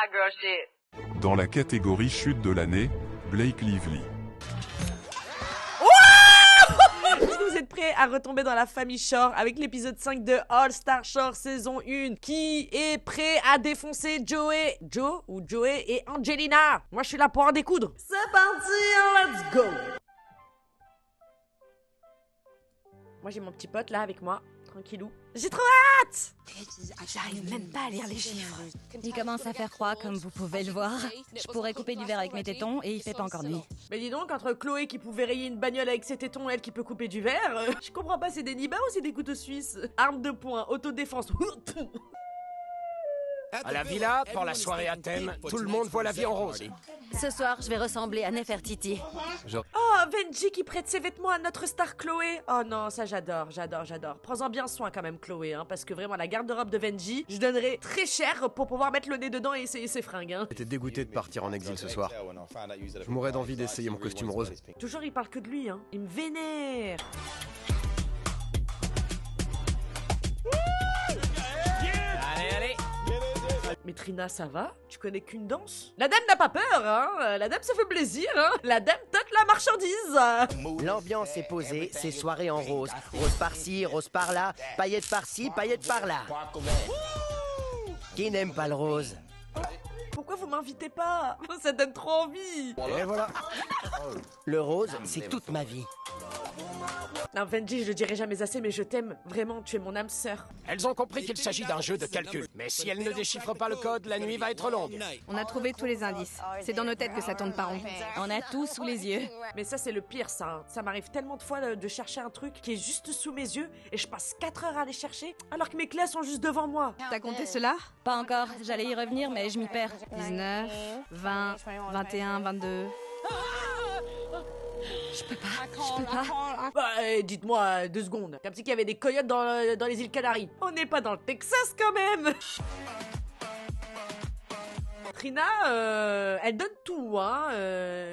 hot girl shit. Dans la catégorie chute de l'année, Blake Lively. Est-ce que vous êtes prêts à retomber dans la famille Shore avec l'épisode 5 de All Star Shore saison 1? Qui est prêt à défoncer Joey et Angelina? Moi je suis là pour en découdre. C'est parti, let's go. Moi j'ai mon petit pote là avec moi, tranquillou. J'ai trop hâte. J'arrive même pas à lire les chiffres. Il commence à faire froid comme vous pouvez le voir. Je pourrais couper du verre avec mes tétons et il fait pas encore nuit. Mais dis donc, entre Chloé qui pouvait rayer une bagnole avec ses tétons et elle qui peut couper du verre, je comprends pas, c'est des nibards ou c'est des couteaux suisses? Arme de poing, autodéfense. À la villa, pour la soirée à thème, tout le monde voit la vie en rose. Ce soir, je vais ressembler à Nefertiti. Oh, Venji qui prête ses vêtements à notre star Chloé. Oh non, ça j'adore. Prends-en bien soin quand même Chloé, hein, parce que vraiment la garde-robe de Venji, je donnerais très cher pour pouvoir mettre le nez dedans et essayer ses fringues. Hein. J'étais dégoûté de partir en exil ce soir. Je mourrais d'envie d'essayer mon costume rose. Toujours il parle que de lui, hein. Il me vénère. Allez. Mais Trina, ça va? Tu connais qu'une danse? La dame n'a pas peur, hein? La dame se fait plaisir, hein? La dame tâte la marchandise. L'ambiance est posée, c'est soirée en rose. Rose par-ci, rose par-là, paillettes par-ci, paillettes par-là. Qui n'aime pas le rose? Pourquoi vous m'invitez pas? Ça donne trop envie. Et voilà. Le rose, c'est toute ma vie. Non, Venji, je le dirai jamais assez, mais je t'aime. Vraiment, tu es mon âme sœur. Elles ont compris qu'il s'agit d'un jeu de calcul. Mais si elles ne déchiffrent pas le code, la nuit va être longue. On a trouvé tous les indices. C'est dans nos têtes que ça tourne pas rond. On a tout sous les yeux. Mais ça, c'est le pire, ça. Hein. Ça m'arrive tellement de fois de chercher un truc qui est juste sous mes yeux et je passe 4 heures à aller chercher alors que mes clés sont juste devant moi. T'as compté cela? Pas encore. J'allais y revenir, mais je m'y perds. 19, 20, 21, 22... Je peux pas. Bah, dites-moi 2 secondes. Comme si qu'il y avait des coyotes dans les îles Canaries. On n'est pas dans le Texas quand même. Trina, elle donne tout, hein.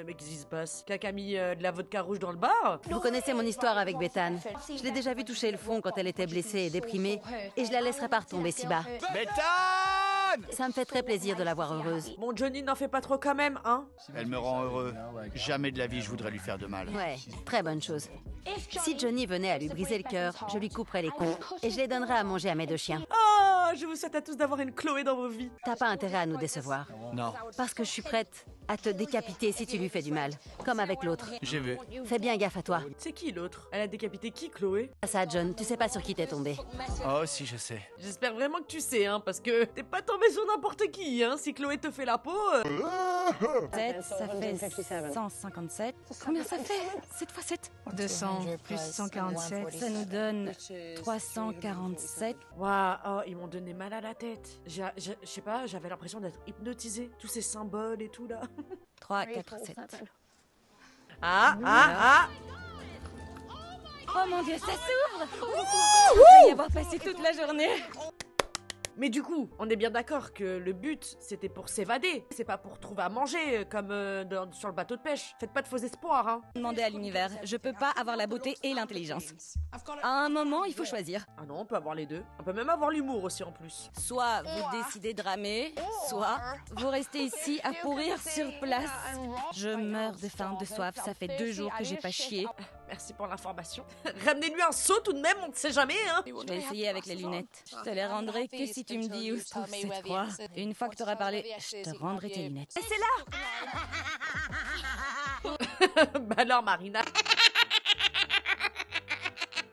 Mais qu'est-ce qui se passe? Quelqu'un a mis de la vodka rouge dans le bar? Vous connaissez mon histoire avec Bethane. Je l'ai déjà vu toucher le fond quand elle était blessée et déprimée, et je la laisserai pas retomber si bas. Béthane! Ça me fait très plaisir de la voir heureuse. Mon Johnny n'en fait pas trop quand même, hein. Elle me rend heureux. Jamais de la vie je voudrais lui faire de mal. Ouais, très bonne chose. Si Johnny venait à lui briser le cœur, je lui couperais les côtes et je les donnerais à manger à mes 2 chiens. Oh, je vous souhaite à tous d'avoir une Chloé dans vos vies. T'as pas intérêt à nous décevoir. Non, Parce que je suis prête à te décapiter si tu lui fais du mal, comme avec l'autre. j'ai vu. Fais bien gaffe à toi. C'est qui l'autre? Elle a décapité qui, Chloé? Ça, John, tu sais pas sur qui t'es tombé. Oh si je sais. J'espère vraiment que tu sais, hein, parce que t'es pas tombé sur n'importe qui, hein. Si Chloé te fait la peau... 7, ça fait 157. Combien ça fait 7 x 7 200 plus 147. Ça nous donne 347. Waouh, oh, ils m'ont donné mal à la tête. Je sais pas, j'avais l'impression d'être hypnotisée. Tous ces symboles et tout, là. 3, 4, 7. Ah. Oh mon Dieu, ça s'ouvre! Je vais y avoir passé toute la journée. Mais du coup, on est bien d'accord que le but, c'était pour s'évader. C'est pas pour trouver à manger, comme sur le bateau de pêche. Faites pas de faux espoirs, hein. Demandez à l'univers, je peux pas avoir la beauté et l'intelligence. À un moment, il faut choisir. Ah non, on peut avoir les deux. On peut même avoir l'humour aussi, en plus. Soit vous décidez de ramer, soit vous restez ici à pourrir sur place. Je meurs de faim, de soif, ça fait 2 jours que j'ai pas chié. Merci pour l'information. Ramenez-lui un seau tout de même, on ne sait jamais, hein. Je vais essayer avec les lunettes. Je te les rendrai que si tu me dis où se trouve cette croix. Et une fois que tu auras parlé, je te rendrai tes lunettes. Et c'est là. Bah alors, Marina.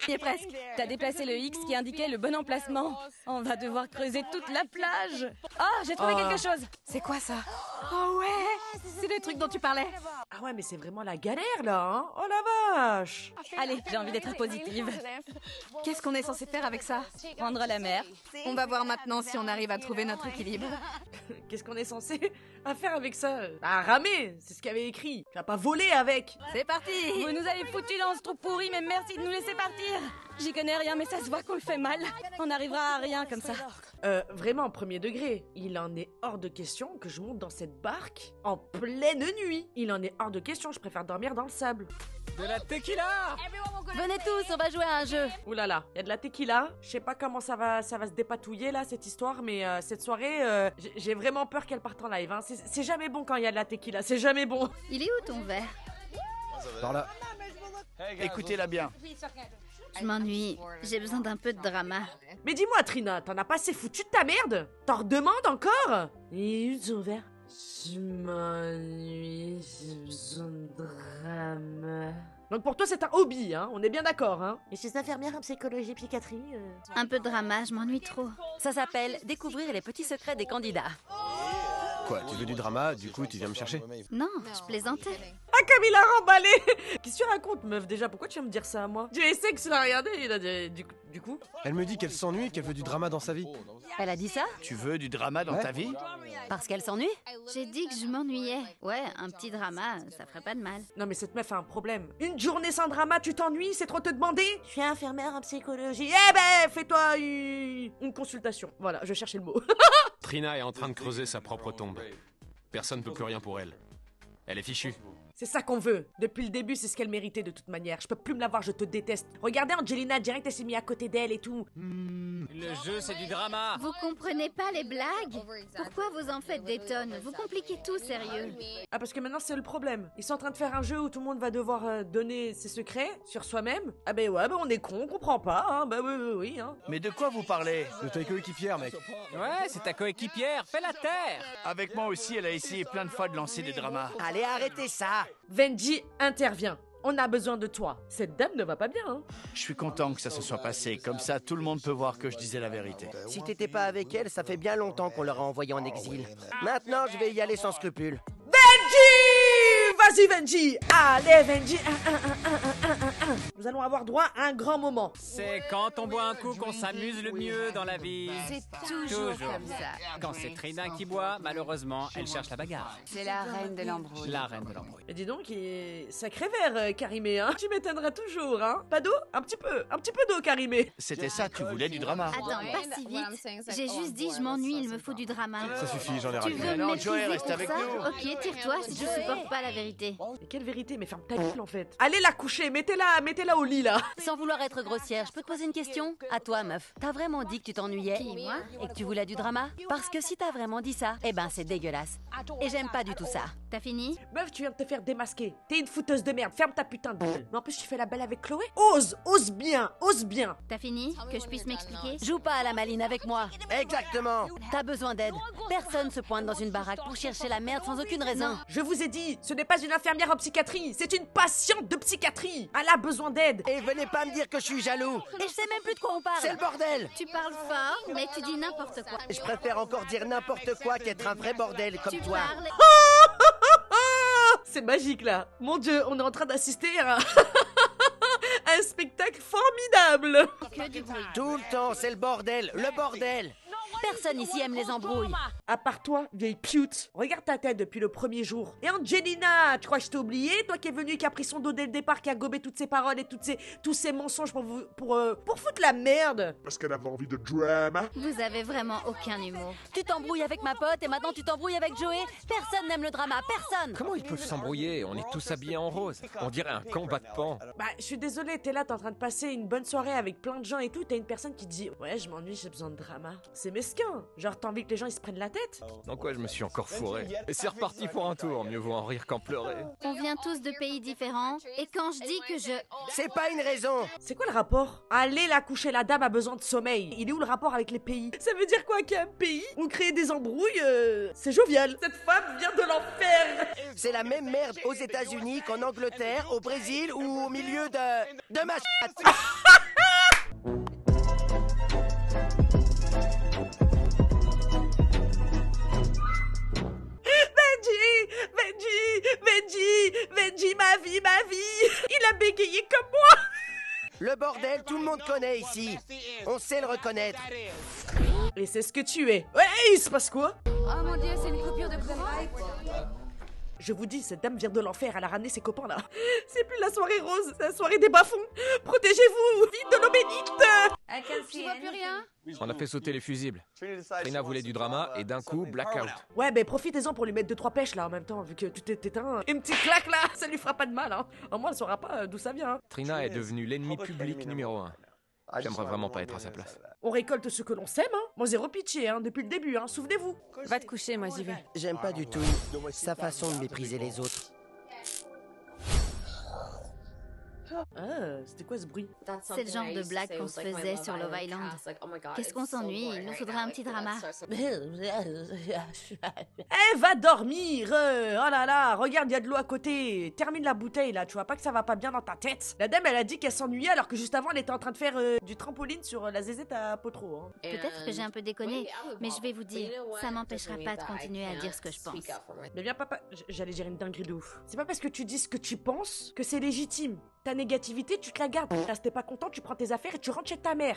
Y est presque. T'as déplacé le X qui indiquait le bon emplacement. On va devoir creuser toute la plage. Oh, j'ai trouvé quelque chose. C'est quoi ça? Oh ouais! C'est le truc dont tu parlais. Ah ouais, mais c'est vraiment la galère, là, hein. Oh la vache. Allez, j'ai envie d'être positive. Qu'est-ce qu'on est censé faire avec ça? Prendre la mer. On va voir maintenant si on arrive à trouver notre équilibre. Qu'est-ce qu'on est censé faire avec ça? Bah, ramer, c'est ce qu'il y avait écrit. Tu vas pas voler avec. C'est parti! Vous nous avez foutu dans ce trou pourri, mais merci de nous laisser partir. J'y connais rien, mais ça se voit qu'on le fait mal. On n'arrivera à rien comme ça. Vraiment, premier degré. Il en est hors de question que je monte dans cette barque en pleine nuit. Il en est hors de question, je préfère dormir dans le sable. De la tequila! Venez tous, on va jouer à un jeu. Ouh là là, il y a de la tequila. Je sais pas comment ça va se dépatouiller là cette histoire, mais cette soirée, j'ai vraiment peur qu'elle parte en live. Hein. C'est jamais bon quand il y a de la tequila, c'est jamais bon. Il est où ton verre? Par là. Écoutez-la bien. Je m'ennuie. J'ai besoin d'un peu de drama. Mais dis-moi Trina, t'en as pas assez foutu de ta merde? T'en redemandes encore? Il est où ton verre? Je m'ennuie, j'ai besoin de drama. Donc pour toi c'est un hobby, hein, on est bien d'accord, hein. Et je suis infirmière en psychologie psychiatrie. Un peu de drama, je m'ennuie trop. Ça s'appelle découvrir les petits secrets des candidats. Quoi, tu veux du drama, du coup tu viens me chercher? Non, je plaisantais. Ah comme il a remballé. Qu'est-ce que tu racontes meuf déjà? Pourquoi tu viens me dire ça à moi? J'ai essayé que tu l'as regardé, il a dit du coup. Elle me dit qu'elle s'ennuie, qu'elle veut du drama dans sa vie. Elle a dit ça? Tu veux du drama dans ta vie? Parce qu'elle s'ennuie? J'ai dit que je m'ennuyais. Ouais, un petit drama, ça ferait pas de mal. Non mais cette meuf a un problème. Une journée sans drama, tu t'ennuies, c'est trop te demander? Je suis infirmière en psychologie. Eh ben, fais-toi une consultation. Voilà, je cherchais le mot. Trina est en train de creuser sa propre tombe. Personne ne peut plus rien pour elle. Elle est fichue. C'est ça qu'on veut. Depuis le début, c'est ce qu'elle méritait de toute manière. Je peux plus me la voir, je te déteste. Regardez Angelina, direct, elle s'est mise à côté d'elle et tout. Le jeu, c'est du drama! Vous comprenez pas les blagues? Pourquoi vous en faites des tonnes? Vous compliquez tout, sérieux. Ah, parce que maintenant, c'est le problème. Ils sont en train de faire un jeu où tout le monde va devoir donner ses secrets sur soi-même. Ah ben ouais, ben on est con, on comprend pas, hein. Ben oui, hein. Mais de quoi vous parlez? De ta coéquipière, mec. Ouais, c'est ta coéquipière, fais la terre! Avec moi aussi, elle a essayé plein de fois de lancer des dramas. Allez, arrêtez ça. Venji intervient. On a besoin de toi. Cette dame ne va pas bien, hein. Je suis content que ça se soit passé. Comme ça, tout le monde peut voir que je disais la vérité. Si t'étais pas avec elle, ça fait bien longtemps qu'on l'aurait envoyée en exil. Maintenant, je vais y aller sans scrupule. Venji! Vas-y, Venji! Allez, Venji! Nous allons avoir droit à un grand moment. C'est quand on boit un coup qu'on s'amuse le mieux dans la vie. C'est toujours comme ça. Quand c'est Trina qui boit, malheureusement, elle cherche la bagarre. C'est la reine de l'embrouille. La reine de l'embrouille. Et dis donc, il est sacré vert, Karimé, hein. Tu m'étonneras toujours, hein. Pas d'eau? Un petit peu d'eau, Karimé. C'était ça, tu voulais du drama? Attends, pas si vite. J'ai juste dit je m'ennuie, il me faut du drama. Ça suffit, j'en ai Tu rien. veux me Non, Joey, mépriser reste pour avec ça? nous. Ok, tire-toi, je supporte pas la vérité. Mais quelle vérité? Mais ferme ta gueule, en fait. Allez la coucher, mettez-la au lit, là. Sans vouloir être grossière, je peux te poser une question? À toi, meuf. T'as vraiment dit que tu t'ennuyais? Qui, moi? Et que tu voulais du drama? Parce que si t'as vraiment dit ça, eh ben c'est dégueulasse. Et j'aime pas du tout ça. T'as fini? Meuf, tu viens de te faire démasquer. T'es une fouteuse de merde. Ferme ta putain de gueule. Mais en plus, tu fais la belle avec Chloé. Ose bien. T'as fini? Que je puisse m'expliquer? Joue pas à la maline avec moi. Exactement. T'as besoin d'aide. Personne se pointe dans une baraque pour chercher la merde sans aucune raison. Je vous ai dit, ce n'est pas une infirmière en psychiatrie. C'est une patiente de psychiatrie. Elle a besoin d'aide. Et venez pas me dire que je suis jaloux. Et je sais même plus de quoi on C'est le parle. bordel. Tu parles fort, mais tu dis n'importe quoi. Je préfère encore dire n'importe quoi qu'être un vrai bordel comme Tu toi. parles... C'est magique, là. Mon Dieu, on est en train d'assister à un spectacle formidable. Que du bruit. Tout le temps, c'est le bordel. Le bordel. Personne ici aime les embrouilles. À part toi, vieille pute. Regarde ta tête depuis le premier jour. Et Angelina, tu crois que je t'ai oublié? Toi qui es venue, qui a pris son dos dès le départ, qui a gobé toutes ses paroles et tous ses mensonges pour foutre la merde. Parce qu'elle avait envie de drama. Vous avez vraiment aucun humour. Tu t'embrouilles avec ma pote et maintenant tu t'embrouilles avec Joey. Personne n'aime le drama, personne. Comment ils peuvent s'embrouiller? On est tous habillés en rose. On dirait un combat de pan. Bah, je suis désolée, t'es là, t'es en train de passer une bonne soirée avec plein de gens et tout. T'as une personne qui te dit ouais, je m'ennuie, j'ai besoin de drama. C'est mesquin. Genre, t'as envie que les gens ils se prennent la tête? Dans quoi je me suis encore fourré? Et c'est reparti pour un tour. Mieux vaut en rire qu'en pleurer. On vient tous de pays différents, et quand je dis que je... C'est pas une raison. C'est quoi le rapport? Allez la coucher, la dame a besoin de sommeil. Il est où le rapport avec les pays? Ça veut dire quoi qu'il y a un pays où créer des embrouilles, c'est jovial. Cette femme vient de l'enfer. C'est la même merde aux États-Unis qu'en Angleterre, au Brésil ou au milieu de ma chatte. Venji, ma vie. Il a bégayé comme moi. Le bordel, tout le monde connaît ici. On sait le reconnaître. Et c'est ce que tu es. Ouais, il se passe quoi? Oh mon dieu, c'est une coupure de courant. Je vous dis, cette dame vient de l'enfer, elle a ramené ses copains là. C'est plus la soirée rose, c'est la soirée des bas-fonds. Protégez-vous, vite de l'eau bénite. Tu vois plus rien? On a fait sauter les fusibles. Trina voulait du drama et d'un coup, blackout. Ouais, mais profitez-en pour lui mettre 2-3 pêches là en même temps, vu que tu t'es éteint. Une petite claque là, ça lui fera pas de mal, hein. Au moins, elle saura pas d'où ça vient. Hein. Trina est devenue l'ennemi public numéro 1. J'aimerais vraiment pas être à sa place. On récolte ce que l'on sème, hein. Moi, zéro pitié, hein, depuis le début, hein, souvenez-vous. Va te coucher, moi j'y vais. J'aime pas du tout sa façon de mépriser les autres. Ah, c'était quoi ce bruit? C'est le genre de blague qu'on se faisait sur Love Island. Qu'est-ce qu'on s'ennuie, il nous faudrait un petit drama. Eh, va dormir. Oh là là, regarde, il y a de l'eau à côté. Termine la bouteille là, tu vois pas que ça va pas bien dans ta tête. La dame, elle a dit qu'elle s'ennuyait alors que juste avant, elle était en train de faire du trampoline sur la zézette à Potro. Hein. Peut-être que j'ai un peu déconné, mais je vais vous dire, ça m'empêchera pas de continuer à dire ce que je pense. Mais bien papa, j'allais dire une dinguerie de ouf. C'est pas parce que tu dis ce que tu penses que c'est légitime. Ta négativité, tu te la gardes. Là, si t'es pas content, tu prends tes affaires et tu rentres chez ta mère.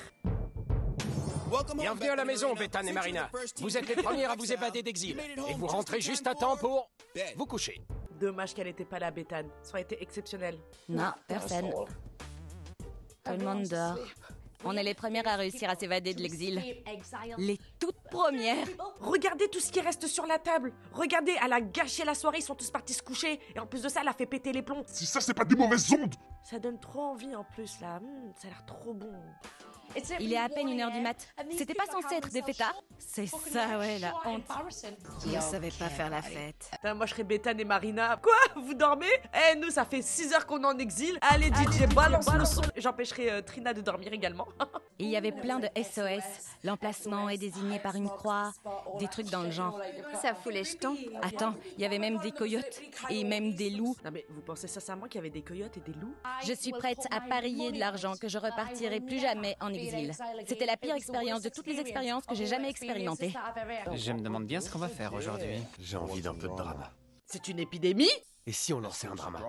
Bienvenue à la maison, Bethany et Marina. Vous êtes les premières à vous évader d'exil. Et vous rentrez juste à temps pour vous coucher. Dommage qu'elle était pas là, Bethany. Ça aurait été exceptionnel. Non, personne. Tout le monde dort. On est les premières à réussir à s'évader de l'exil. Les toutes premières. Regardez tout ce qui reste sur la table. Regardez, elle a gâché la soirée, ils sont tous partis se coucher. Et en plus de ça, elle a fait péter les plombs. Si ça, c'est pas des mauvaises ondes! Ça donne trop envie en plus là. Ça a l'air trop bon. Il est à peine 1h du mat. C'était pas censé être des fêtards. C'est ça, ouais, la honte. Je savais pas faire la fête. Putain, moi je serais Bethany et Marina. Quoi? Vous dormez? Eh, nous, ça fait 6 heures qu'on est en exil. Allez, DJ, balance le son. J'empêcherai Trina de dormir également. Il y avait plein de SOS. L'emplacement est désigné par une croix. Des trucs dans le genre. Ça fout les jetons. Attends, il y avait même des coyotes. Et même des loups. Non mais vous pensez sincèrement qu'il y avait des coyotes et des loups? Je suis prête à parier de l'argent que je repartirai plus jamais en exil. C'était la pire expérience de toutes les expériences que j'ai jamais expérimentées. Je me demande bien ce qu'on va faire aujourd'hui. J'ai envie d'un peu de drama. C'est une épidémie? Et si on lançait un drama?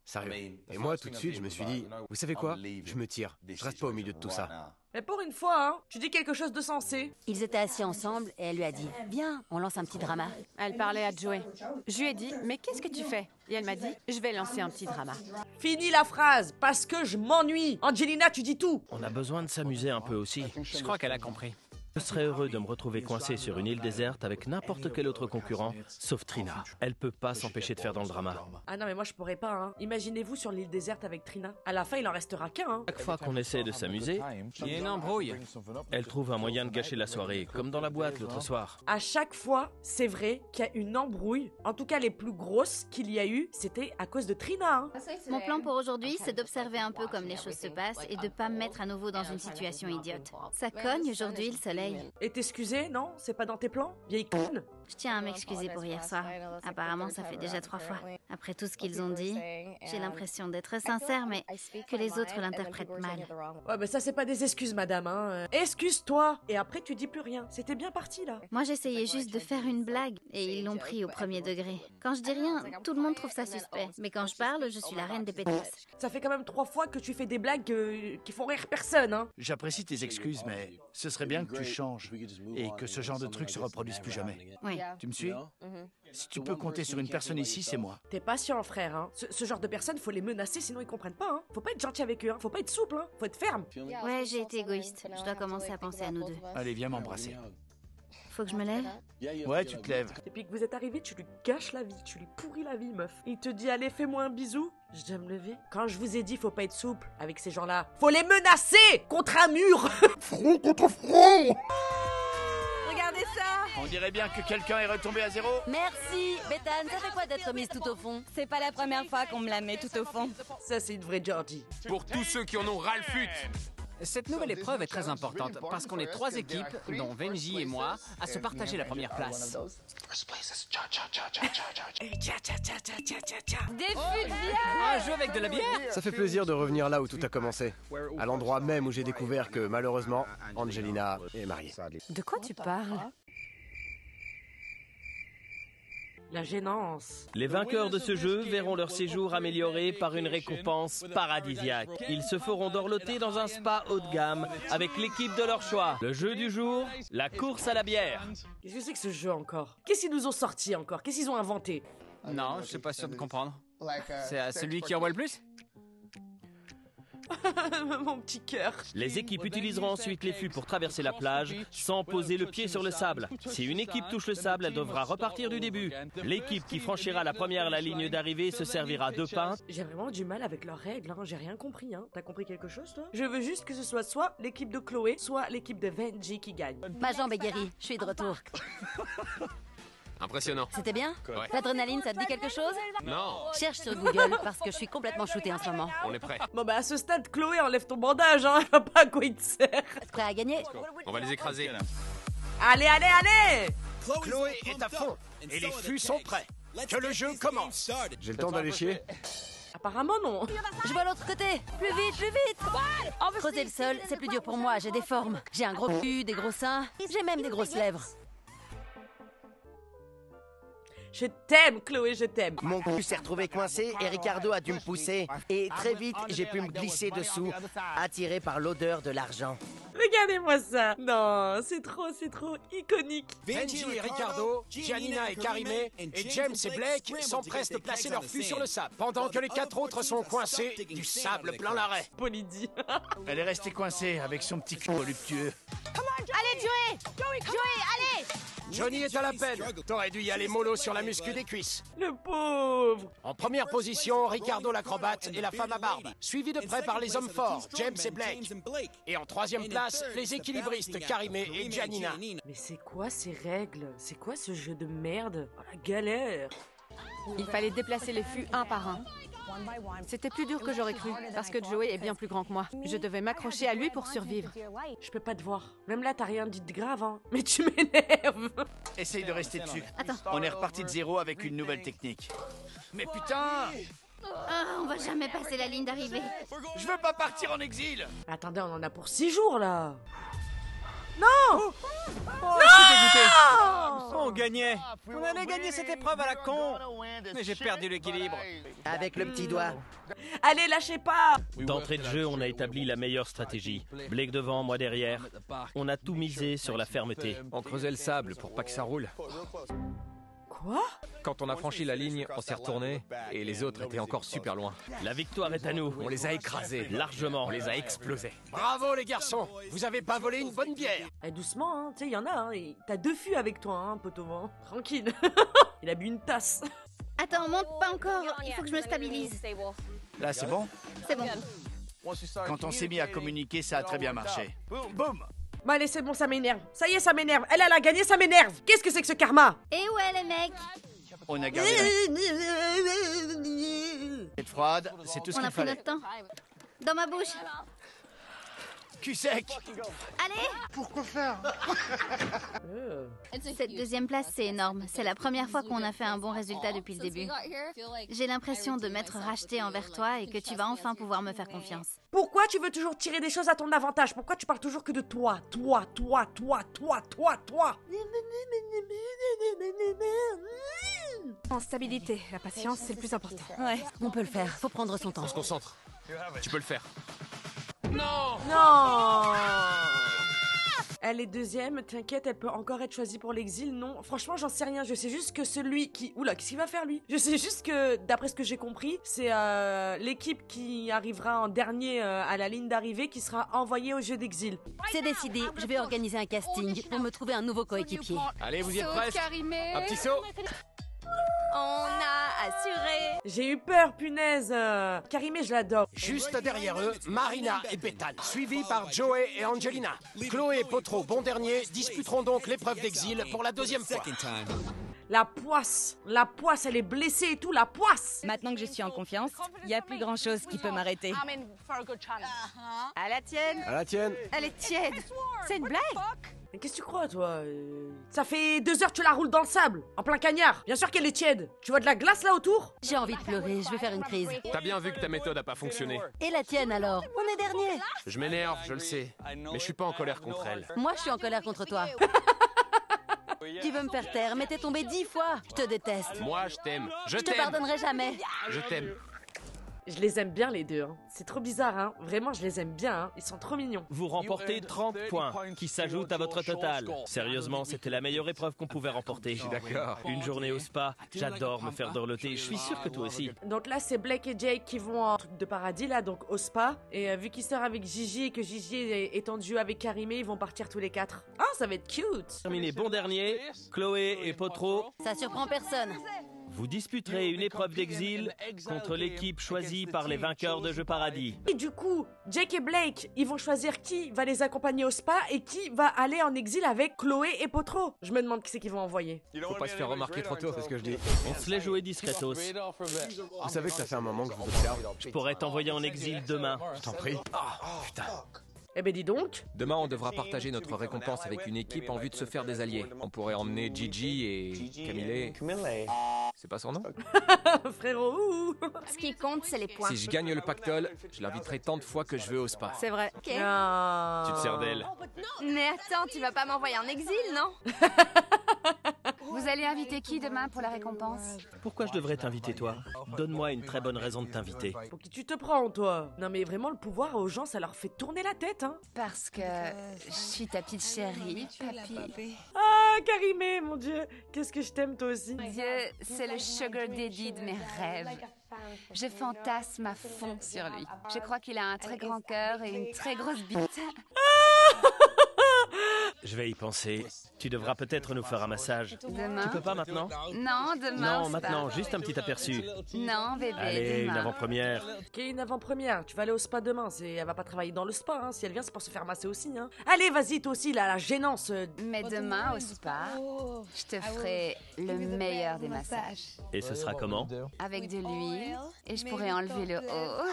Sérieux. Et moi, tout de suite, je me suis dit, vous savez quoi? Je me tire. Je reste pas au milieu de tout ça. Mais pour une fois, hein, tu dis quelque chose de sensé. Ils étaient assis ensemble et elle lui a dit « Viens, on lance un petit drama ». Elle parlait à Joey. Je lui ai dit « Mais qu'est-ce que tu fais ?» Et elle m'a dit « Je vais lancer un petit drama ». Fini la phrase, parce que je m'ennuie. Angelina, tu dis tout. On a besoin de s'amuser un peu aussi. Je crois qu'elle a compris. Je serais heureux de me retrouver coincé sur une île déserte avec n'importe quel autre concurrent, sauf Trina. Elle peut pas s'empêcher de faire dans le drama. Ah non mais moi je pourrais pas, hein. Imaginez-vous sur l'île déserte avec Trina. À la fin il en restera qu'un, hein. Chaque fois qu'on essaie de s'amuser, il y a une embrouille. Elle trouve un moyen de gâcher la soirée, comme dans la boîte l'autre soir. À chaque fois, c'est vrai qu'il y a une embrouille. En tout cas les plus grosses qu'il y a eu, c'était à cause de Trina, hein. Mon plan pour aujourd'hui, c'est d'observer un peu comme les choses se passent et de pas me mettre à nouveau dans une situation idiote. Ça cogne aujourd'hui le soleil. Et t'excuser, non? C'est pas dans tes plans? Vieille conne. Je tiens à m'excuser pour hier soir. Apparemment, ça fait déjà 3 fois. Après tout ce qu'ils ont dit, j'ai l'impression d'être sincère, mais que les autres l'interprètent mal. Ouais, mais ça, c'est pas des excuses, madame, hein. Excuse-toi. Et après, tu dis plus rien. C'était bien parti, là. Moi, j'essayais juste de faire une blague, et ils l'ont pris au premier degré. Quand je dis rien, tout le monde trouve ça suspect. Mais quand je parle, je suis la reine des pétasses. Ça fait quand même 3 fois que tu fais des blagues qui font rire personne, hein. J'apprécie tes excuses, mais ce serait bien que tu changes et que ce genre de truc se reproduise plus jamais. Oui. Tu me suis? Si tu peux compter sur une personne ici, c'est moi. T'es patient, frère, hein. Ce genre de personnes, faut les menacer, sinon ils comprennent pas, hein. Faut pas être gentil avec eux, hein. Faut pas être souple, hein. Faut être ferme. Ouais, j'ai été égoïste. Je dois commencer à penser à nous deux. Allez, viens m'embrasser. Faut que je me lève? Ouais, tu te lèves. Depuis que vous êtes arrivé, tu lui gâches la vie, tu lui pourris la vie, meuf. Il te dit, allez, fais-moi un bisou. Je dois me lever. Quand je vous ai dit, faut pas être souple avec ces gens-là. Faut les menacer contre un mur. Front contre front. Regardez ça! On dirait bien que quelqu'un est retombé à zéro. Merci! Bethany, ça fait quoi d'être mise tout au fond? C'est pas la première fois qu'on me la met tout au fond. Ça, c'est une vraie Georgie. Pour tous ceux qui en ont ras le fut. Cette nouvelle épreuve est très importante parce qu'on est 3 équipes, dont Venji et moi, à se partager la première place. Des fûts de bière! Un jeu avec de la bière? Ça fait plaisir de revenir là où tout a commencé. À l'endroit même où j'ai découvert que, malheureusement, Angelina est mariée. De quoi tu parles? La gênance. Les vainqueurs de ce jeu verront leur séjour amélioré par une récompense paradisiaque. Ils se feront dorloter dans un spa haut de gamme avec l'équipe de leur choix. Le jeu du jour, la course à la bière. Qu'est-ce que c'est que ce jeu encore? Qu'est-ce qu'ils nous ont sorti encore? Qu'est-ce qu'ils ont inventé? Non, je suis pas sûr de comprendre. C'est à celui qui envoie le plus? Mon petit cœur. Les équipes utiliseront ensuite les fûts pour traverser la plage sans poser le pied sur le sable. Si une équipe touche le sable, elle devra repartir du début. L'équipe qui franchira la première la ligne d'arrivée se servira de pain. J'ai vraiment du mal avec leurs règles, hein. J'ai rien compris, hein. T'as compris quelque chose, toi? Je veux juste que ce soit l'équipe de Chloé, soit l'équipe de Venji qui gagne. Ma jambe est guérie, je suis de retour. Impressionnant. C'était bien? Ouais. L'adrénaline, ça te dit quelque chose? Non. Cherche sur Google parce que je suis complètement shootée en ce moment. On est prêt. Bon bah à ce stade, Chloé, enlève ton bandage, hein. Je vois pas à quoi il te sert. Prêt à gagner? On va les écraser. Allez, allez, allez! Chloé est à fond et les fûts sont prêts. Que le jeu commence. J'ai le temps d'aller chier? Apparemment non. Je vois l'autre côté. Plus vite, plus vite. Creuser le sol, c'est plus dur pour moi. J'ai des formes. J'ai un gros cul, des gros seins. J'ai même des grosses lèvres. Je t'aime, Chloé, je t'aime. Mon cul s'est retrouvé coincé et Ricardo a dû me pousser. Et très vite, j'ai pu me glisser dessous, attiré par l'odeur de l'argent. Regardez-moi ça. Non, c'est trop iconique. Benji et Ricardo, Giannina et Karimé, et James et Blake s'empressent de placer leurs fûts sur le sable, pendant que les 4 autres sont coincés, du sable plein l'arrêt. Polydie. Elle est restée coincée avec son petit cul voluptueux. Allez, Joey! Joey, allez! Johnny est à la peine. T'aurais dû y aller mollo sur la muscu des cuisses. Le pauvre. En première position, Ricardo l'acrobate et la femme à barbe, suivis de près par les hommes forts, James et Blake. Et en troisième place, les équilibristes Karimé et Giannina. Mais c'est quoi ces règles? C'est quoi ce jeu de merde? Oh la galère. Il fallait déplacer les fûts un par un. C'était plus dur que j'aurais cru, parce que Joey est bien plus grand que moi. Je devais m'accrocher à lui pour survivre. Je peux pas te voir. Même là, t'as rien dit de grave, hein. Mais tu m'énerves. Essaye de rester dessus. Attends. On est reparti de zéro avec une nouvelle technique. Mais putain! On va jamais passer la ligne d'arrivée. Je veux pas partir en exil! Attendez, on en a pour 6 jours, là. Non! On gagnait. On allait gagner cette épreuve à la con. Mais j'ai perdu l'équilibre. Avec le petit doigt. Allez, lâchez pas! D'entrée de jeu, on a établi la meilleure stratégie. Blake devant, moi derrière. On a tout misé sur la fermeté. On creusait le sable pour pas que ça roule. Quoi? Quand on a franchi la ligne, on s'est retourné et les autres étaient encore super loin. La victoire est à nous. On les a écrasés. Largement. On les a explosés. Bravo les garçons, vous avez pas volé une bonne bière. Eh, doucement, hein. Tu sais, il y en a, hein. Et t'as 2 fûts avec toi, hein, poteau. Tranquille. Il a bu une tasse. Attends, monte pas encore. Il faut que je me stabilise. Là, c'est bon? C'est bon. Quand on s'est mis à communiquer, ça a très bien marché. Boum! Bon, allez, c'est bon, ça m'énerve. Ça y est, ça m'énerve. Elle a gagné, ça m'énerve. Qu'est-ce que c'est que ce karma? Et ouais, les mecs. On a gardé la tête froide, c'est tout ce On qu'il a pris fallait. notre temps. Dans ma bouche. Cul sec! Allez! Pourquoi faire? Cette deuxième place, c'est énorme. C'est la première fois qu'on a fait un bon résultat depuis le début. J'ai l'impression de m'être rachetée envers toi et que tu vas enfin pouvoir me faire confiance. Pourquoi tu veux toujours tirer des choses à ton avantage? Pourquoi tu parles toujours que de toi? Toi. En stabilité, la patience, c'est le plus important. Ouais, on peut le faire. Faut prendre son temps. On se concentre. Tu peux le faire. Non! Elle est deuxième, t'inquiète, elle peut encore être choisie pour l'exil, non? Franchement, j'en sais rien, je sais juste que celui qui... Oula, qu'est-ce qu'il va faire, lui? Je sais juste que, d'après ce que j'ai compris, c'est l'équipe qui arrivera en dernier à la ligne d'arrivée qui sera envoyée au jeu d'exil. C'est décidé, je vais organiser un casting pour me trouver un nouveau coéquipier. Allez, vous y êtes presque. Un petit saut. On a assuré. J'ai eu peur, punaise. Karimé, je l'adore. Juste derrière eux, Marina et Bethany, suivis par Joey et Angelina. Chloé et Potro, bon dernier, disputeront donc l'épreuve d'exil pour la deuxième fois. La poisse, elle est blessée et tout, la poisse. Maintenant que je suis en confiance, il n'y a plus grand-chose qui peut m'arrêter. À la tienne. À la tienne. Elle est tiède. C'est une blague. Mais qu'est-ce que tu crois, toi? Ça fait 2 heures que tu la roules dans le sable, en plein cagnard. Bien sûr qu'elle est tiède. Tu vois de la glace là autour? J'ai envie de pleurer, je vais faire une crise. T'as bien vu que ta méthode a pas fonctionné. Et la tienne alors? On est dernier. Je m'énerve, je le sais. Mais je suis pas en colère contre elle. Moi, je suis en colère contre toi. Tu veux me faire taire, mais t'es tombé 10 fois. Je te déteste. Moi, je t'aime. Je Je te t'aime. pardonnerai jamais. Je t'aime. Je les aime bien les deux, hein. C'est trop bizarre, hein. Vraiment, je les aime bien, hein. Ils sont trop mignons. Vous remportez 30 points, qui s'ajoutent à votre total. Sérieusement, c'était la meilleure épreuve qu'on pouvait remporter. Je suis d'accord. Une journée au spa, j'adore me faire dorloter, je suis sûr que toi aussi. Donc là, c'est Blake et Jake qui vont en truc de paradis, là, donc au spa. Et vu qu'il sort avec Gigi et que Gigi est en duo avec Karimé, ils vont partir tous les 4. Ah, ça va être cute. Terminé bon dernier, Chloé et Potro. Ça surprend personne. Vous disputerez une épreuve d'exil contre l'équipe choisie par les vainqueurs de Jeux Paradis. Et du coup, Jake et Blake, ils vont choisir qui va les accompagner au spa et qui va aller en exil avec Chloé et Potro. Je me demande qui c'est qu'ils vont envoyer. Faut pas se faire remarquer trop tôt, c'est ce que je dis. On se l'est joué discretos. Vous savez que ça fait un moment que je vous observe. Je pourrais t'envoyer en exil demain. Je t'en prie. Putain. Eh ben dis donc. Demain, on devra partager notre récompense avec une équipe en vue de se faire des alliés. On pourrait emmener Gigi et Camille. C'est pas son nom? Frérot. Ce qui compte, c'est les points. Si je gagne le pactole, je l'inviterai tant de fois que je veux au spa. C'est vrai. Ok. Tu te sers d'elle. Mais attends, tu vas pas m'envoyer en exil, non? Vous allez inviter qui demain pour la récompense? Pourquoi je devrais t'inviter toi? Donne-moi une très bonne raison de t'inviter. Pour qui tu te prends, toi? Non mais vraiment, le pouvoir aux gens, ça leur fait tourner la tête, hein. Parce que je suis ta petite chérie, papy. Ah, Karimé, mon Dieu. Qu'est-ce que je t'aime, toi aussi. Dieu, c'est le sugar daddy de mes rêves. Je fantasme à fond sur lui. Je crois qu'il a un très grand cœur et une très grosse bite. Je vais y penser. Tu devras peut-être nous faire un massage. Demain? Tu peux pas maintenant? Non, demain. Non, maintenant, juste un petit aperçu. Non, bébé, Allez, demain. une avant-première. Ok, une avant-première. Tu vas aller au spa demain. Elle va pas travailler dans le spa, hein. Si elle vient, c'est pour se faire masser aussi, hein. Allez, vas-y, toi aussi, là, la gênance. Mais demain, au spa, je te ferai le meilleur des massages. Et ce sera comment? Avec de l'huile, et je pourrai enlever le haut.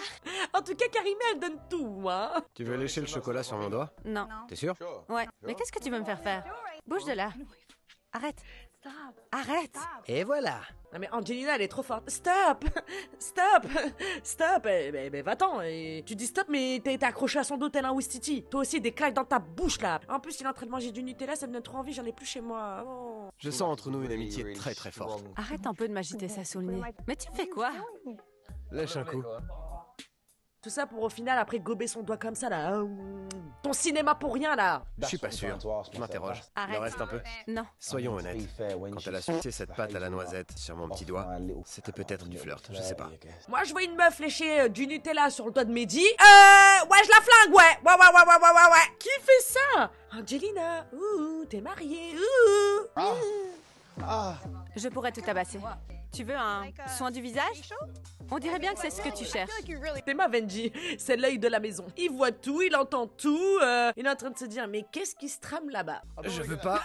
En tout cas, Karimé, elle donne tout, hein. Tu veux lécher le chocolat sur mon doigt? Non. T'es sûr? Ouais. Mais qu'est-ce que tu veux me faire faire? Bouge de là. Arrête. Arrête. Et voilà. Non mais Angelina, elle est trop forte. Stop. Stop. Stop. Mais va-t'en. Tu dis stop, mais t'es accroché à son dos tel un Wistiti. Toi aussi, des claques dans ta bouche, là. En plus, il est en train de manger du Nutella, ça me donne trop envie, j'en ai plus chez moi. Oh. Je sens entre nous une amitié très très forte. Arrête un peu de m'agiter ça sous le nez. Mais tu fais quoi? Lâche un coup. Tout ça pour au final, après, gober son doigt comme ça, là. Ton cinéma pour rien, là. Je suis pas sûr. Je m'interroge. Arrête. Il en reste un peu. Non. Soyons honnêtes. Quand elle a sucé cette pâte à la noisette sur mon petit doigt, c'était peut-être du flirt, je sais pas. Moi, je vois une meuf lécher du Nutella sur le doigt de Mehdi. Ouais, je la flingue, ouais. Ouais. Qui fait ça? Angelina. Ouh, t'es mariée. Ouh. Je pourrais te tabasser. Tu veux un soin du visage? On dirait bien que c'est ce que tu cherches. C'est ma Benji, c'est l'œil de la maison. Il voit tout, il entend tout. Il est en train de se dire, mais qu'est-ce qui se trame là-bas? Je veux pas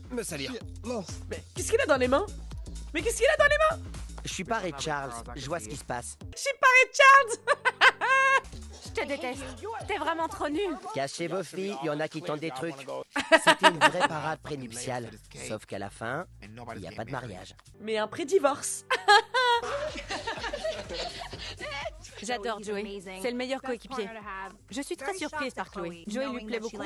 me salir. Mais qu'est-ce qu'il a dans les mains? Mais qu'est-ce qu'il a dans les mains? Je suis pas Ray Charles, je vois ce qui se passe. Je suis pas Ray Charles. Je te déteste. T'es vraiment trop nul. Cachez vos filles, il y en a qui tentent des trucs. C'était une vraie parade prénuptiale. Sauf qu'à la fin, il n'y a pas de mariage. Mais un pré-divorce. J'adore Joey. C'est le meilleur coéquipier. Je suis très surprise par Chloé. Joey lui plaît beaucoup,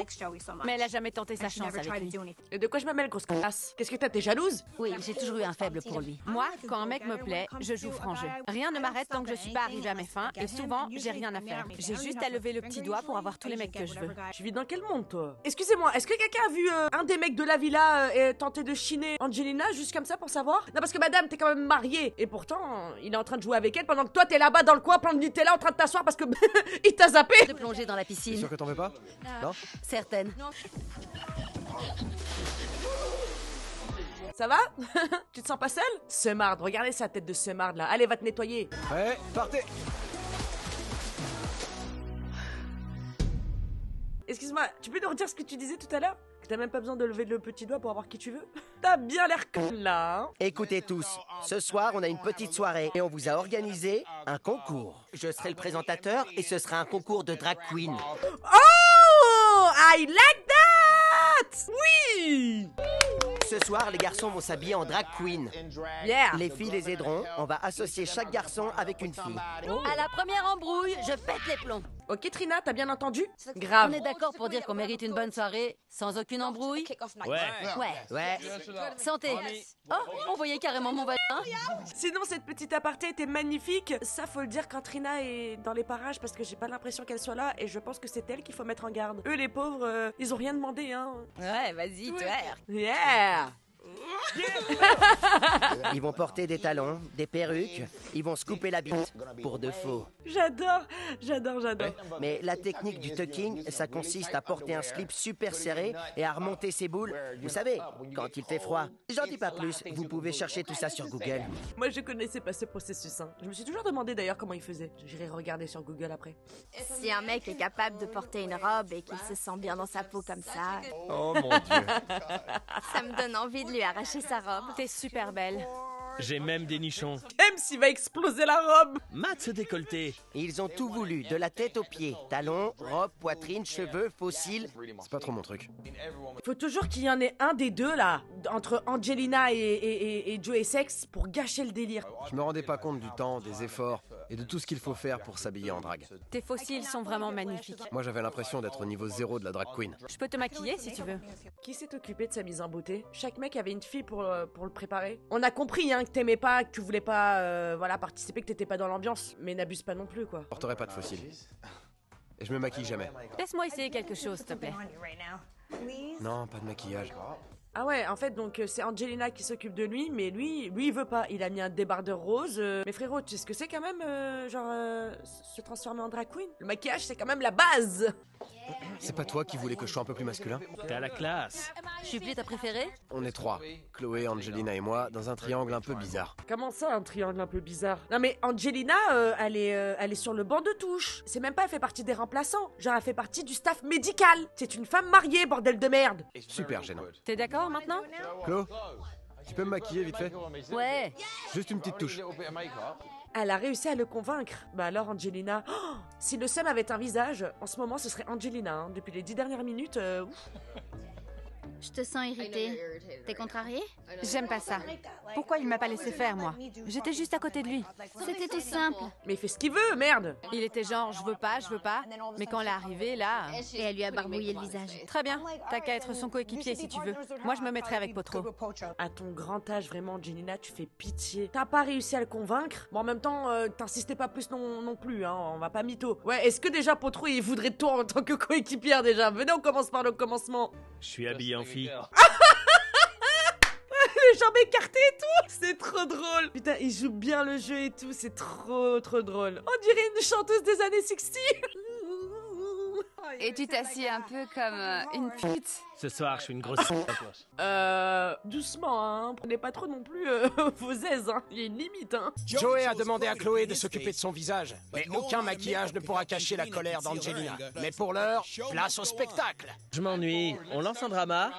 mais elle a jamais tenté sa chance avec lui. Et de quoi je me mêle, grosse classe? Qu'est-ce que t'es jalouse? Oui, j'ai toujours eu un faible pour lui. Moi, quand un mec me plaît, je joue franc jeu. Rien ne m'arrête tant que je suis pas arrivée à mes fins, et souvent, j'ai rien à faire. J'ai juste à lever le petit doigt pour avoir tous les mecs que je veux. Tu vis dans quel monde, toi? Excusez-moi, est-ce que quelqu'un a vu un des mecs de la villa tenter de chiner Angelina juste comme ça pour savoir? Non, parce que madame, t'es quand même mariée. Et pourtant, il est en train de jouer avec elle pendant que toi, t'es là-bas dans le coin plein de Nutella en train de t'asseoir parce que il t'a zappé. De plonger dans la T'es piscine. sûr que t'en veux pas? Non? Certaines. Ça va? Tu te sens pas seule? Semarde, regardez sa tête de semarde là. Allez, va te nettoyer. Ouais, partez! Excuse-moi, tu peux nous redire ce que tu disais tout à l'heure? Que t'as même pas besoin de lever le petit doigt pour avoir qui tu veux? T'as bien l'air con là, hein? Écoutez tous, ce soir on a une petite soirée et on vous a organisé un concours. Je serai le présentateur et ce sera un concours de drag queen. Oh! I like that! Oui! Ce soir, les garçons vont s'habiller en drag queen. Yeah! Les filles les aideront. On va associer chaque garçon avec une fille. À la première embrouille, je pète les plombs. Ok Trina, t'as bien entendu? Grave. On est d'accord pour dire qu'on mérite une bonne soirée, sans aucune embrouille? Ouais. Santé. Oh, on voyait carrément mon voisin. Sinon, cette petite aparté était magnifique. Ça, faut le dire quand Trina est dans les parages, parce que j'ai pas l'impression qu'elle soit là, et je pense que c'est elle qu'il faut mettre en garde. Eux, les pauvres, ils ont rien demandé, hein. Ouais, vas-y, twerk. Yeah! Ils vont porter des talons, des perruques, ils vont se couper la bite pour de faux. J'adore. Mais la technique du tucking, ça consiste à porter un slip super serré et à remonter ses boules. Vous savez, quand il fait froid. J'en dis pas plus, vous pouvez chercher tout ça sur Google. Moi, je connaissais pas ce processus, hein. Je me suis toujours demandé d'ailleurs comment il faisait. J'irai regarder sur Google après. Si un mec est capable de porter une robe et qu'il se sent bien dans sa peau comme ça, Oh mon Dieu. ça me donne envie de lui arracher sa robe. T'es super belle. J'ai même des nichons. Même s'il va exploser la robe. Mat ce décolleté. Ils ont tout voulu, de la tête aux pieds. Talons, robe, poitrine, cheveux, fossiles. C'est pas trop mon truc. Faut toujours qu'il y en ait un des deux là, entre Angelina et Joey Sex, pour gâcher le délire. Je me rendais pas compte du temps, des efforts et de tout ce qu'il faut faire pour s'habiller en drague. Tes fossiles sont vraiment magnifiques. Moi j'avais l'impression d'être au niveau 0 de la drag queen. Je peux te maquiller si tu veux. Qui s'est occupé de sa mise en beauté? Chaque mec avait une fille pour le préparer. On a compris hein, que t'aimais pas, que tu voulais pas participer, que t'étais pas dans l'ambiance. Mais n'abuse pas non plus quoi. Je porterai pas de fossiles. Et je me maquille jamais. Laisse-moi essayer quelque chose, s'il te plaît. Non, pas de maquillage. Ah ouais, en fait, donc c'est Angelina qui s'occupe de lui, mais lui il veut pas. Il a mis un débardeur rose. Mais frérot, tu sais ce que c'est quand même, se transformer en drag queen? Le maquillage, c'est quand même la base. C'est pas toi qui voulais que je sois un peu plus masculin? T'es à la classe. Supplie ta préférée? On est trois, Chloé, Angelina et moi, dans un triangle un peu bizarre. Comment ça, un triangle un peu bizarre? Non mais Angelina, elle est sur le banc de touche. C'est même pas, elle fait partie des remplaçants. Genre, elle fait partie du staff médical. C'est une femme mariée, bordel de merde. Super gênant. T'es d'accord maintenant? Chlo, tu peux me maquiller vite fait? Ouais. Juste une petite touche. Elle a réussi à le convaincre. Bah alors Angelina, oh, si le seum avait un visage, en ce moment ce serait Angelina. Hein. Depuis les 10 dernières minutes, ouf. Je te sens irritée. T'es contrariée? J'aime pas ça. Pourquoi il m'a pas laissé faire, moi? J'étais juste à côté de lui. C'était tout simple. Mais il fait ce qu'il veut, merde. Il était genre, je veux pas. Mais quand elle est arrivée, là... Et elle lui a barbouillé le visage. Très bien. T'as qu'à être son coéquipier si tu veux. Moi, je me mettrai avec Potro. À ton grand âge, vraiment, Angelina, tu fais pitié. T'as pas réussi à le convaincre. Bon, en même temps, t'insistais pas plus non plus, hein. On va pas mytho. Ouais, est-ce que déjà Potro, il voudrait de toi en tant que coéquipière déjà? Venez, on commence par le commencement. Je suis habillé en fille. Les jambes écartées et tout. C'est trop drôle. Putain, il joue bien le jeu et tout. C'est trop drôle. On dirait une chanteuse des années 60. Et tu t'assieds un peu comme une pute. Ce soir, je suis une grosse... Doucement, hein. Prenez pas trop non plus vos aises, hein. Il y a une limite, hein. Joey a demandé à Chloé de s'occuper de son visage. Mais aucun maquillage ne pourra cacher la colère d'Angelina. Mais pour l'heure, place au spectacle. Je m'ennuie. On lance un drama?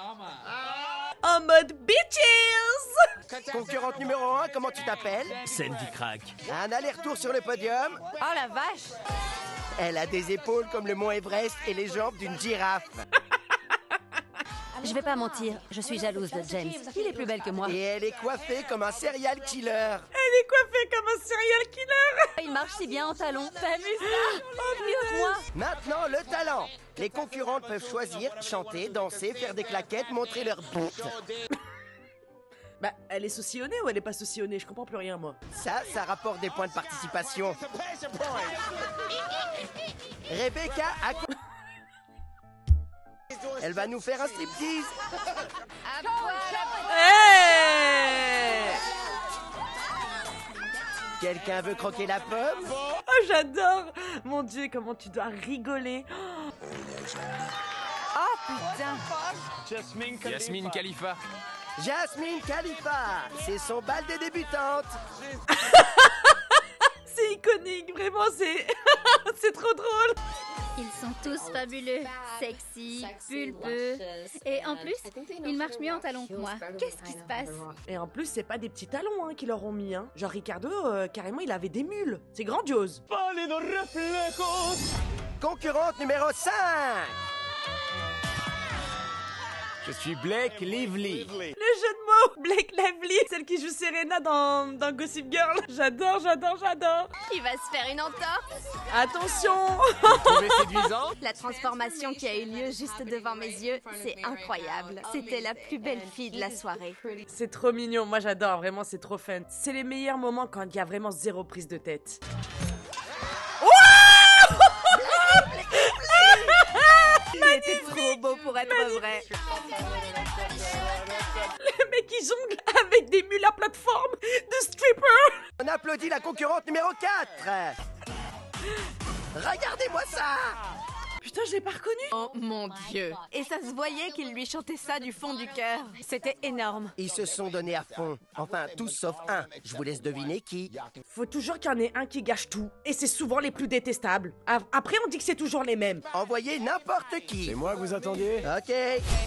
En mode bitches. Concurrente numéro 1, comment tu t'appelles? Sandy Crack. Un aller-retour sur le podium. Oh la vache! Elle a des épaules comme le mont Everest et les jambes d'une girafe. Je vais pas mentir, je suis jalouse de James. Il est plus belle que moi. Et elle est coiffée comme un serial killer. Elle est coiffée comme un serial killer. Il marche si bien en talons. T'as vu ça? Oh, mieux que moi. Maintenant, le talent. Les concurrentes peuvent choisir, chanter, danser, faire des claquettes, montrer leur boute. Bah, elle est saucillonnée ou elle est pas saucillonnée? Je comprends plus rien, moi. Ça rapporte des points de participation. Rebecca a... Elle va nous faire un striptease. Hey! Quelqu'un veut croquer la pomme? Oh, j'adore! Mon Dieu, comment tu dois rigoler! Oh putain! Yasmine Khalifa. Jasmine Khalifa, c'est son bal des débutantes. C'est iconique, vraiment, c'est... c'est trop drôle. Ils sont tous fabuleux, sexy, pulpeux. Et en plus, ils marchent mieux en talons que moi. Qu'est-ce qui se passe? Et en plus, c'est pas des petits talons hein, qu'ils leur ont mis. Hein. Genre Ricardo, carrément, il avait des mules. C'est grandiose. Concurrente numéro 5. Je suis Blake Lively. Le jeu de mots, Blake Lively, celle qui joue Serena dans Gossip Girl. J'adore. Il va se faire une entorse. Attention. Vous trouvez séduisant? La transformation qui a eu lieu juste devant mes yeux, c'est incroyable. C'était la plus belle fille de la soirée. C'est trop mignon, moi j'adore, vraiment c'est trop fun. C'est les meilleurs moments quand il y a vraiment zéro prise de tête. Il était trop beau pour être vrai. Le mec qui jongle avec des mules à plateforme de stripper. On applaudit la concurrente numéro 4. Regardez-moi ça. Putain, je l'ai pas reconnu. Oh mon Dieu. Et ça se voyait qu'il lui chantait ça du fond du cœur. C'était énorme. Ils se sont donnés à fond. Enfin, tous sauf un. Je vous laisse deviner qui. Faut toujours qu'il y en ait un qui gâche tout. Et c'est souvent les plus détestables. Après, on dit que c'est toujours les mêmes. Envoyez n'importe qui. C'est moi que vous attendiez? Ok.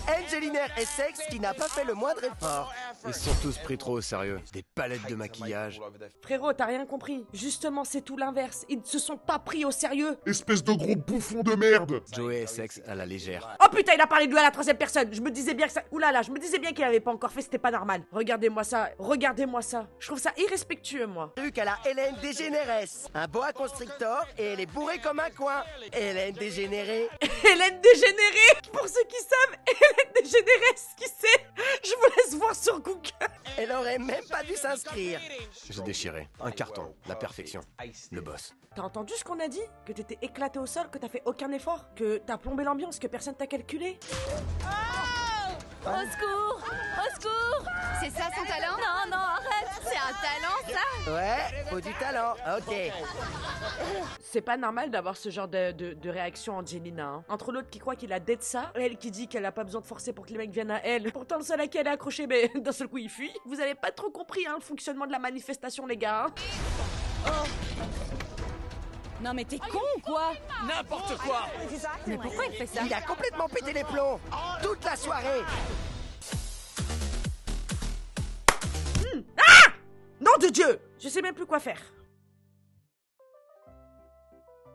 Angelina Essex qui n'a pas fait le moindre effort. Ils se sont tous pris trop au sérieux. Des palettes de maquillage. Frérot, t'as rien compris. Justement, c'est tout l'inverse. Ils ne se sont pas pris au sérieux. Espèce de gros bouffon de merde. Joey Essex à la légère. Oh putain, il a parlé de lui à la troisième personne. Je me disais bien que ça... Oulala, je me disais bien qu'il avait pas encore fait, c'était pas normal. Regardez-moi ça. Je trouve ça irrespectueux, moi. Vu qu'elle a Hélène DeGeneres. Un boa constrictor et elle est bourrée comme un coin. Hélène dégénérée. Hélène dégénérée. Pour ceux qui savent, Hélène dégénérée, qui c'est? Je vous laisse voir sur Google. Elle aurait même pas dû s'inscrire. J'ai déchiré. Un carton. La perfection. Le boss. T'as entendu ce qu'on a dit? Que t'étais éclaté au sol, que t'as fait aucun effort? Que t'as plombé l'ambiance, que personne t'a calculé? Au secours! Au secours! C'est ça son talent? Non, arrête! C'est un talent, ça? Ouais, faut du talent. Ok. C'est pas normal d'avoir ce genre de réaction, Angelina. Hein. Entre l'autre qui croit qu'il a dead ça, elle qui dit qu'elle a pas besoin de forcer pour que les mecs viennent à elle. Pourtant, le seul à qui elle est accrochée, mais d'un seul coup, il fuit. Vous avez pas trop compris, hein, le fonctionnement de la manifestation, les gars. Hein. Oh. Non mais t'es con ou quoi? N'importe quoi. Mais pourquoi il fait ça? Il a complètement pété les plombs. Toute la soirée. Ah! Nom de Dieu! Je sais même plus quoi faire.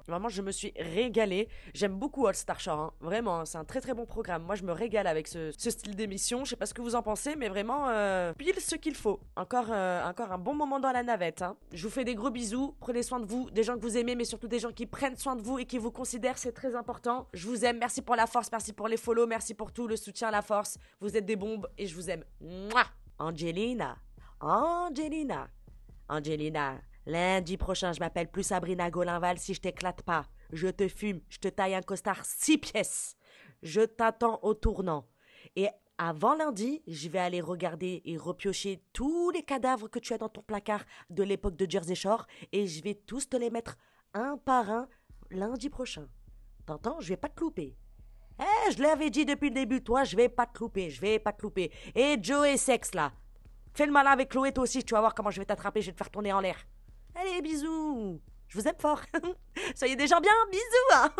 Vraiment, je me suis régalée. J'aime beaucoup All Star Shore, hein. Vraiment, c'est un très très bon programme. Moi, je me régale avec ce style d'émission. Je sais pas ce que vous en pensez, mais vraiment, pile ce qu'il faut. Encore un bon moment dans la navette. Hein. Je vous fais des gros bisous. Prenez soin de vous, des gens que vous aimez, mais surtout des gens qui prennent soin de vous et qui vous considèrent. C'est très important. Je vous aime. Merci pour la force, merci pour les follow, merci pour tout, le soutien, la force. Vous êtes des bombes et je vous aime. Mouah! Angelina. Lundi prochain, je m'appelle plus Sabrina Golinval si je t'éclate pas. Je te fume, je te taille un costard 6 pièces. Je t'attends au tournant. Et avant lundi, je vais aller regarder et repiocher tous les cadavres que tu as dans ton placard de l'époque de Jersey Shore et je vais tous te les mettre un par un lundi prochain. T'entends? Je vais pas te louper. Je l'avais dit depuis le début, toi, je vais pas te louper. Et Joey Essex, là. Fais le malin avec Chloé, toi aussi, tu vas voir comment je vais t'attraper, je vais te faire tourner en l'air. Allez, bisous. Je vous aime fort. Soyez des gens bien, bisous. Hein.